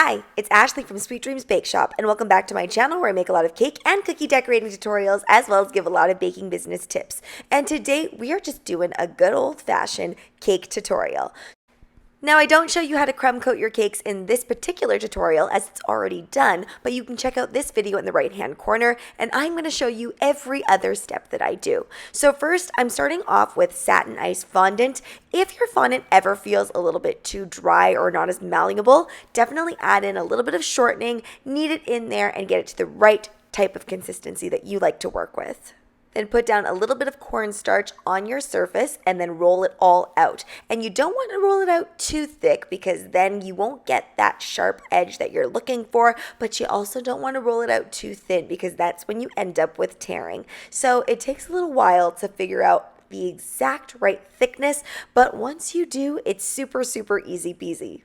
Hi, it's Ashley from Sweet Dreams Bake Shop, and welcome back to my channel where I make a lot of cake and cookie decorating tutorials as well as give a lot of baking business tips. And today we are just doing a good old-fashioned cake tutorial. Now, I don't show you how to crumb coat your cakes in this particular tutorial as it's already done, but you can check out this video in the right-hand corner, and I'm going to show you every other step that I do. So first, I'm starting off with satin ice fondant. If your fondant ever feels a little bit too dry or not as malleable, definitely add in a little bit of shortening, knead it in there, and get it to the right type of consistency that you like to work with. Then put down a little bit of cornstarch on your surface and then roll it all out. And you don't want to roll it out too thick because then you won't get that sharp edge that you're looking for, but you also don't want to roll it out too thin because that's when you end up with tearing. So it takes a little while to figure out the exact right thickness, but once you do, it's super, super easy peasy.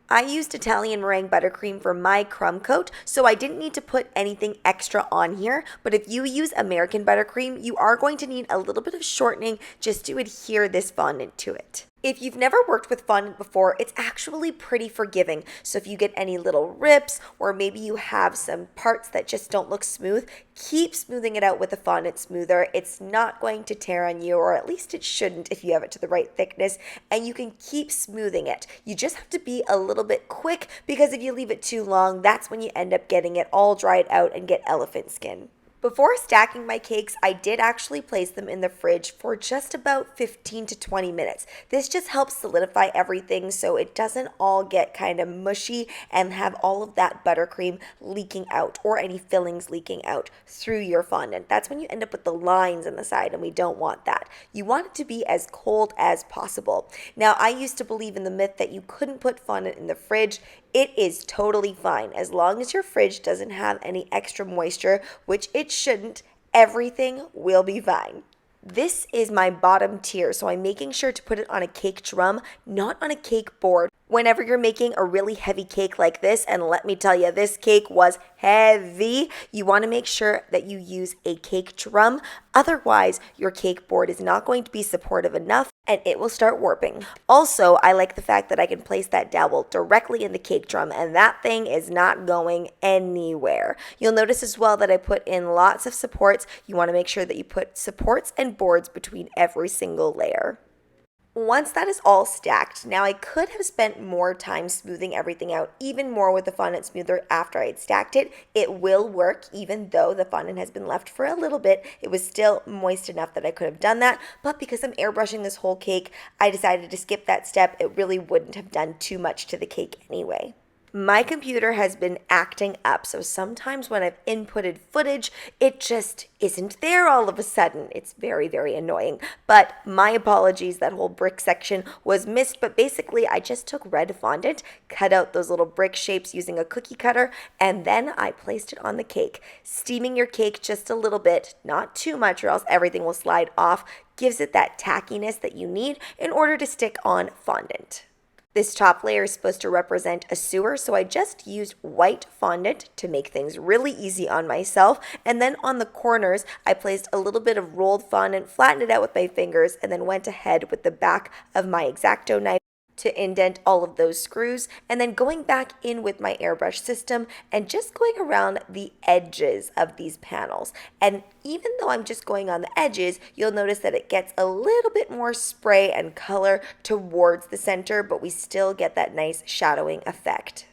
I used Italian meringue buttercream for my crumb coat, so I didn't need to put anything extra on here, but if you use American buttercream, you are going to need a little bit of shortening just to adhere this fondant to it. If you've never worked with fondant before, it's actually pretty forgiving. So if you get any little rips or maybe you have some parts that just don't look smooth, keep smoothing it out with the fondant smoother. It's not going to tear on you, or at least it shouldn't if you have it to the right thickness, and you can keep smoothing it. You just have to be a little bit quick because if you leave it too long, that's when you end up getting it all dried out and get elephant skin. Before stacking my cakes, I did actually place them in the fridge for just about 15 to 20 minutes. This just helps solidify everything so it doesn't all get kind of mushy and have all of that buttercream leaking out or any fillings leaking out through your fondant. That's when you end up with the lines on the side, and we don't want that. You want it to be as cold as possible. Now, I used to believe in the myth that you couldn't put fondant in the fridge. It is totally fine as long as your fridge doesn't have any extra moisture, which it shouldn't. Everything will be fine. This is my bottom tier, so I'm making sure to put it on a cake drum, not on a cake board. Whenever you're making a really heavy cake like this, and let me tell you, this cake was heavy, you want to make sure that you use a cake drum. Otherwise, your cake board is not going to be supportive enough and it will start warping. Also, I like the fact that I can place that dowel directly in the cake drum and that thing is not going anywhere. You'll notice as well that I put in lots of supports. You want to make sure that you put supports and boards between every single layer. Once that is all stacked, now I could have spent more time smoothing everything out even more with the fondant smoother after I had stacked it. It will work even though the fondant has been left for a little bit. It was still moist enough that I could have done that, but because I'm airbrushing this whole cake, I decided to skip that step. It really wouldn't have done too much to the cake anyway. My computer has been acting up, so sometimes when I've inputted footage, it just isn't there all of a sudden. It's very, very annoying. But my apologies, that whole brick section was missed, but basically I just took red fondant, cut out those little brick shapes using a cookie cutter, and then I placed it on the cake. Steaming your cake just a little bit, not too much or else everything will slide off, gives it that tackiness that you need in order to stick on fondant. This top layer is supposed to represent a sewer, so I just used white fondant to make things really easy on myself. And then on the corners, I placed a little bit of rolled fondant, flattened it out with my fingers, and then went ahead with the back of my X-Acto knife to indent all of those screws, and then going back in with my airbrush system and just going around the edges of these panels. And even though I'm just going on the edges, you'll notice that it gets a little bit more spray and color towards the center, but we still get that nice shadowing effect.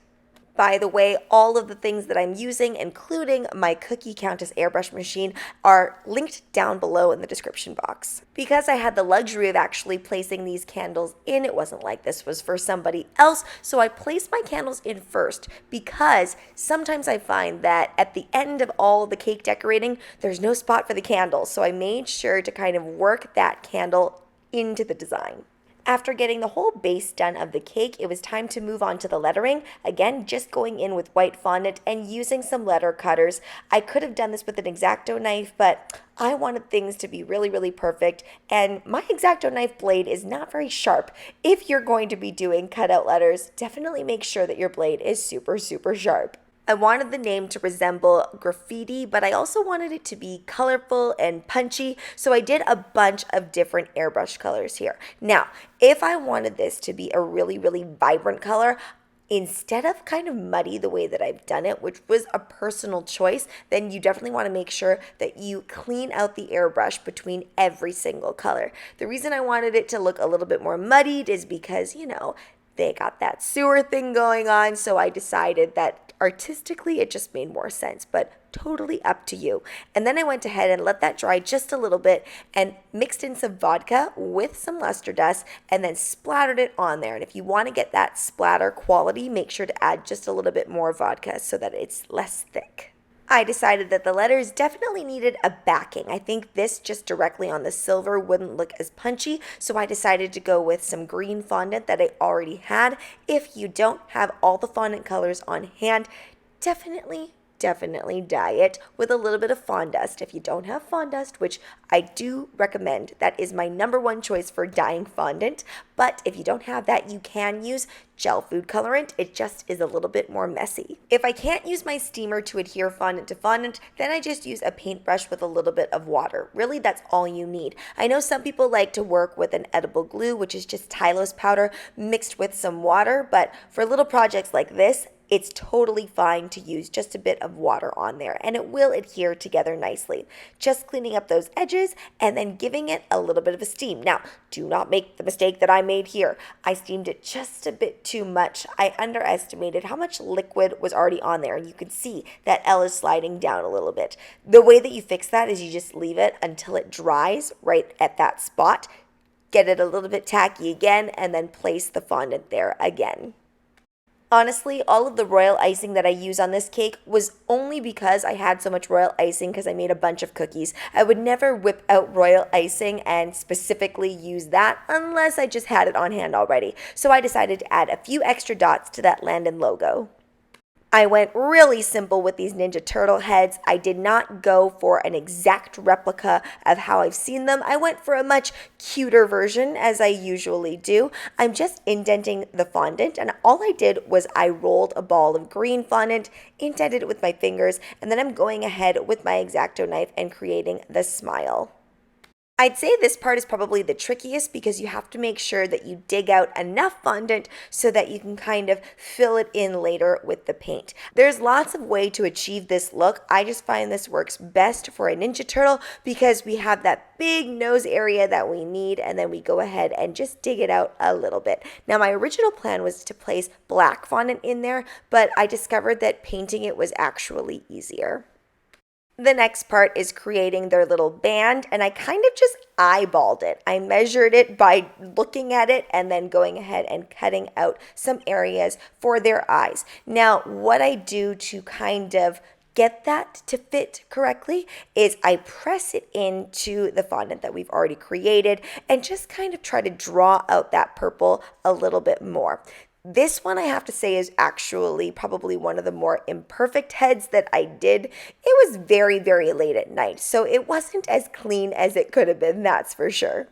By the way, all of the things that I'm using, including my Cookie Countess airbrush machine, are linked down below in the description box. Because I had the luxury of actually placing these candles in, it wasn't like this was for somebody else, so I placed my candles in first because sometimes I find that at the end of all the cake decorating, there's no spot for the candles, so I made sure to kind of work that candle into the design. After getting the whole base done of the cake, it was time to move on to the lettering. Again, just going in with white fondant and using some letter cutters. I could have done this with an X-Acto knife, but I wanted things to be really, really perfect, and my X-Acto knife blade is not very sharp. If you're going to be doing cutout letters, definitely make sure that your blade is super, super sharp. I wanted the name to resemble graffiti, but I also wanted it to be colorful and punchy, so I did a bunch of different airbrush colors here. Now, if I wanted this to be a really, really vibrant color, instead of kind of muddy the way that I've done it, which was a personal choice, then you definitely want to make sure that you clean out the airbrush between every single color. The reason I wanted it to look a little bit more muddied is because, they got that sewer thing going on, so I decided that artistically it just made more sense, but totally up to you. And then I went ahead and let that dry just a little bit and mixed in some vodka with some luster dust and then splattered it on there. And if you want to get that splatter quality, make sure to add just a little bit more vodka so that it's less thick. I decided that the letters definitely needed a backing. I think this just directly on the silver wouldn't look as punchy, so I decided to go with some green fondant that I already had. If you don't have all the fondant colors on hand, definitely dye it with a little bit of Fondant. If you don't have Fondant, which I do recommend, that is my number one choice for dyeing fondant, but if you don't have that, you can use gel food colorant. It just is a little bit more messy. If I can't use my steamer to adhere fondant to fondant, then I just use a paintbrush with a little bit of water. Really, that's all you need. I know some people like to work with an edible glue, which is just Tylose powder mixed with some water, but for little projects like this, it's totally fine to use just a bit of water on there and it will adhere together nicely. Just cleaning up those edges and then giving it a little bit of a steam. Now, do not make the mistake that I made here. I steamed it just a bit too much. I underestimated how much liquid was already on there, and you can see that L is sliding down a little bit. The way that you fix that is you just leave it until it dries right at that spot. Get it a little bit tacky again and then place the fondant there again. Honestly, all of the royal icing that I use on this cake was only because I had so much royal icing because I made a bunch of cookies. I would never whip out royal icing and specifically use that unless I just had it on hand already. So I decided to add a few extra dots to that Landon logo. I went really simple with these Ninja Turtle heads. I did not go for an exact replica of how I've seen them. I went for a much cuter version, as I usually do. I'm just indenting the fondant, and all I did was I rolled a ball of green fondant, indented it with my fingers, and then I'm going ahead with my X-Acto knife and creating the smile. I'd say this part is probably the trickiest because you have to make sure that you dig out enough fondant so that you can kind of fill it in later with the paint. There's lots of way to achieve this look. I just find this works best for a Ninja Turtle because we have that big nose area that we need, and then we go ahead and just dig it out a little bit. Now, my original plan was to place black fondant in there, but I discovered that painting it was actually easier. The next part is creating their little band, and I kind of just eyeballed it. I measured it by looking at it and then going ahead and cutting out some areas for their eyes. Now, what I do to kind of get that to fit correctly is I press it into the fondant that we've already created and just kind of try to draw out that purple a little bit more. This one, I have to say, is actually probably one of the more imperfect heads that I did. It was very, very late at night, so it wasn't as clean as it could have been, that's for sure.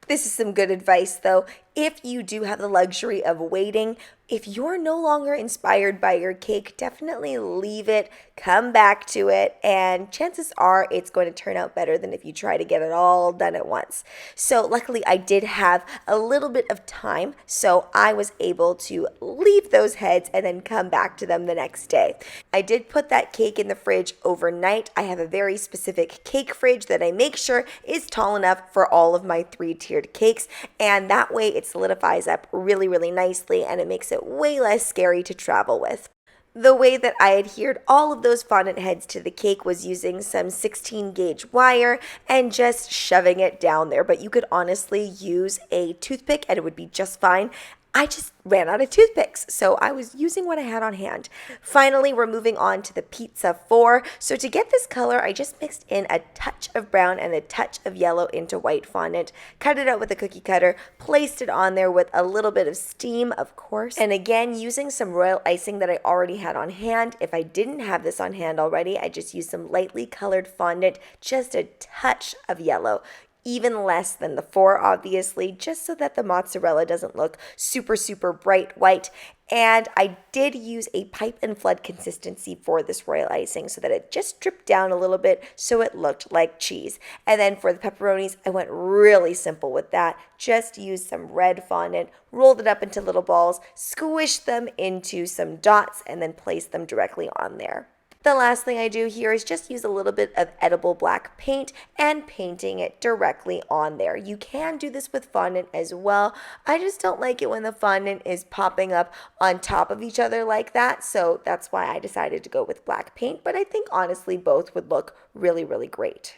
This is some good advice, though. If you do have the luxury of waiting, if you're no longer inspired by your cake, definitely leave it, come back to it, and chances are it's going to turn out better than if you try to get it all done at once. So luckily I did have a little bit of time, so I was able to leave those heads and then come back to them the next day. I did put that cake in the fridge overnight. I have a very specific cake fridge that I make sure is tall enough for all of my 3-tiered cakes, and that way it solidifies up really, really nicely and it makes it way less scary to travel with. The way that I adhered all of those fondant heads to the cake was using some 16 gauge wire and just shoving it down there, but you could honestly use a toothpick and it would be just fine. I just ran out of toothpicks, so I was using what I had on hand. Finally, we're moving on to the Pizza 4. So to get this color, I just mixed in a touch of brown and a touch of yellow into white fondant, cut it out with a cookie cutter, placed it on there with a little bit of steam, of course, and again, using some royal icing that I already had on hand. If I didn't have this on hand already, I just used some lightly colored fondant, just a touch of yellow. Even less than the 4, obviously, just so that the mozzarella doesn't look super, super bright white. And I did use a pipe and flood consistency for this royal icing so that it just dripped down a little bit so it looked like cheese. And then for the pepperonis, I went really simple with that. Just used some red fondant, rolled it up into little balls, squished them into some dots, and then placed them directly on there. The last thing I do here is just use a little bit of edible black paint and painting it directly on there. You can do this with fondant as well. I just don't like it when the fondant is popping up on top of each other like that, so that's why I decided to go with black paint, but I think honestly both would look really, really great.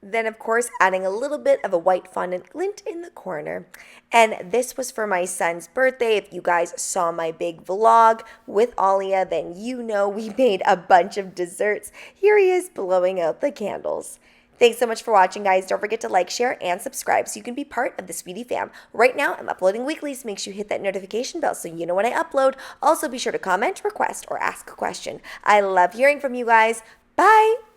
Then, of course, adding a little bit of a white fondant glint in the corner. And this was for my son's birthday. If you guys saw my big vlog with Alia, then you know we made a bunch of desserts. Here he is blowing out the candles. Thanks so much for watching, guys. Don't forget to like, share, and subscribe so you can be part of the Sweetie fam. Right now, I'm uploading weekly, so make sure you hit that notification bell so you know when I upload. Also, be sure to comment, request, or ask a question. I love hearing from you guys. Bye!